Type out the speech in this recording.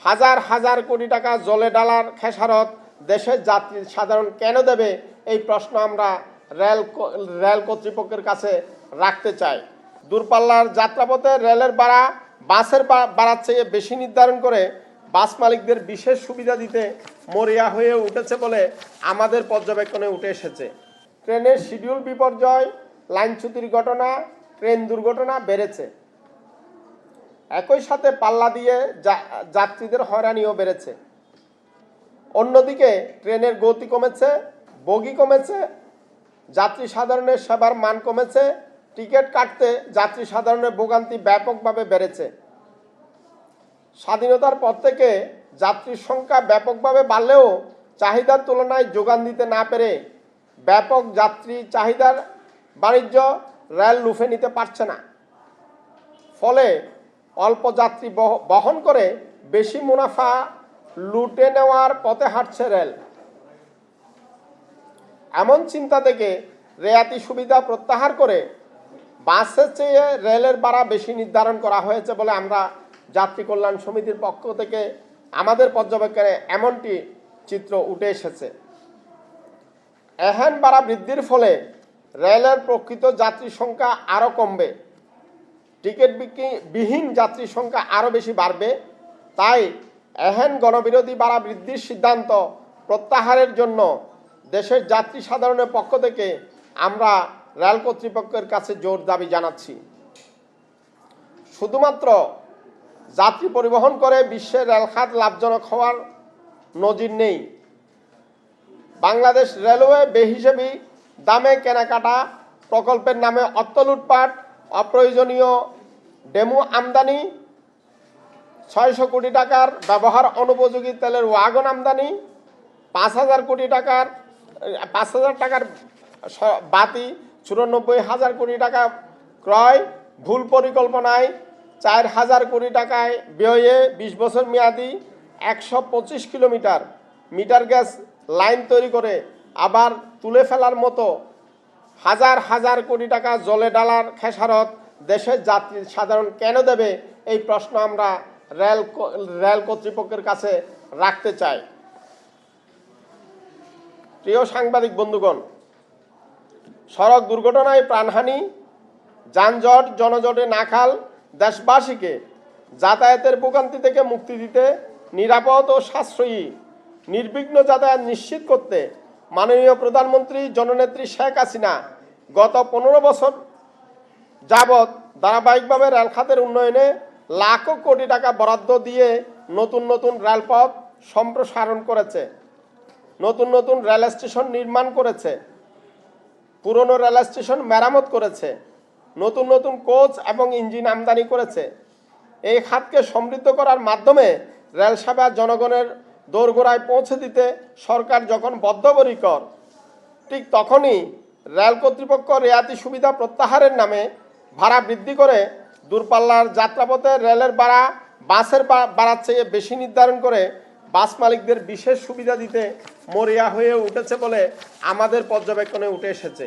হাজার হাজার কোটি টাকা জলে ডালার খেসারত দেশের যাত্রী সাধারণ কেন দেবে, এই প্রশ্ন আমরা রেল কর্তৃপক্ষের কাছে রাখতে চাই। দূরপাল্লার যাত্রাপথে রেলের ভাড়া বাসের ভাড়ার চেয়ে বেশি নির্ধারণ করে বাস মালিকদের বিশেষ সুবিধা দিতে মরিয়া হয়ে উঠেছে বলে আমাদের পর্যবেক্ষণে উঠে এসেছে। ট্রেনের শিডিউল বিপর্যয়, লাইনচ্যুতির ঘটনা, ট্রেন দুর্ঘটনা বেড়েছে। একই সাথে পাল্লা দিয়ে যাত্রীদের হয়রানিও বেড়েছে। অন্যদিকে ট্রেনের গতি কমেছে, বগি কমেছে, যাত্রী সাধারণের সেবার মান কমেছে, টিকিট কাটতে যাত্রী সাধারণের ভোগান্তি ব্যাপকভাবে বেড়েছে। স্বাধীনতার পর থেকে যাত্রীর সংখ্যা ব্যাপকভাবে বাড়লেও চাহিদার তুলনায় যোগান দিতে না পেরে ব্যাপক যাত্রী চাহিদার বাণিজ্য রেল লুফে নিতে পারছে না। ফলে অল্প যাত্রী বহন করে বেশি মুনাফা লুটে নেওয়ার পথে হাঁটছে রেল। এমন চিন্তা থেকে রেয়াতি সুবিধা প্রত্যাহার করে বাসের চেয়ে রেলের ভাড়া বেশি নির্ধারণ করা হয়েছে বলে আমরা যাত্রী কল্যাণ সমিতির পক্ষ থেকে আমাদের পর্যবেক্ষণে এমনটি চিত্র উঠে এসেছে। এহেন ভাড়া বৃদ্ধির ফলে রেলের প্রকৃত যাত্রী সংখ্যা আরও কমবে, টিকিট বিহীন যাত্রীর সংখ্যা আরও বেশি বাড়বে। তাই এহেন গণবিরোধী ভাড়া বৃদ্ধির সিদ্ধান্ত প্রত্যাহারের জন্য দেশের যাত্রী সাধারণের পক্ষ থেকে আমরা রেল কর্তৃপক্ষের কাছে জোর দাবি জানাচ্ছি। শুধুমাত্র যাত্রী পরিবহন করে বিশ্বের রেলখাত লাভজনক হওয়ার নজির নেই। বাংলাদেশ রেলওয়ে বেহিসাবি দামে কেনাকাটা, প্রকল্পের নামে অর্থ লুটপাট, অপ্রয়োজনীয় ডেমো আমদানি, 600 কোটি টাকার ব্যবহার অনুপযোগী তেলের ওয়াগন আমদানি, 5,000 টাকার বাতি, 94,000 কোটি টাকা ক্রয়, ভুল পরিকল্পনায় 4,000 কোটি টাকায় ব্যয়ে 20 বছর মেয়াদি 125 কিলোমিটার মিটার গ্যাস লাইন তৈরি করে আবার তুলে ফেলার মতো হাজার হাজার কোটি টাকা জলে ডালার খেসারত দেশের যাত্রী সাধারণ কেন দেবে, এই প্রশ্ন আমরা রেল কর্তৃপক্ষের কাছে রাখতে চাই। প্রিয় সাংবাদিক বন্ধুগণ, সড়ক দুর্ঘটনায় প্রাণহানি, যানজট জনজটে নাখাল দেশবাসীকে যাতায়াতের ভোগান্তি থেকে মুক্তি দিতে, নিরাপদ ও সাশ্রয়ী নির্বিঘ্ন যাতায়াত নিশ্চিত করতে মাননীয় প্রধানমন্ত্রী জননেত্রী শেখ হাসিনা গত 15 বছর যাবৎ ধারাবাহিকভাবে রেলখাতের উন্নয়নে লাখো কোটি টাকা বরাদ্দ দিয়ে নতুন নতুন রেলপথ সম্প্রসারণ করেছে, নতুন নতুন রেল স্টেশন নির্মাণ করেছে, পুরনো রেল স্টেশন মেরামত করেছে, নতুন নতুন কোচ এবং ইঞ্জিন আমদানি করেছে। এই খাতকে সমৃদ্ধ করার মাধ্যমে রেল সেবা জনগণের দোরগোড়ায় পৌঁছে দিতে সরকার যখন বদ্ধপরিকর, ঠিক তখনই রেল কর্তৃপক্ষ রেয়াতি সুবিধা প্রত্যাহারের নামে ভাড়া বৃদ্ধি করে দূরপাল্লার যাত্রাপথে রেলের ভাড়া বাসের ভাড়ার চেয়ে বেশি নির্ধারণ করে বাস মালিকদের বিশেষ সুবিধা দিতে মরিয়া হয়ে উঠেছে বলে আমাদের পর্যবেক্ষণে উঠে এসেছে।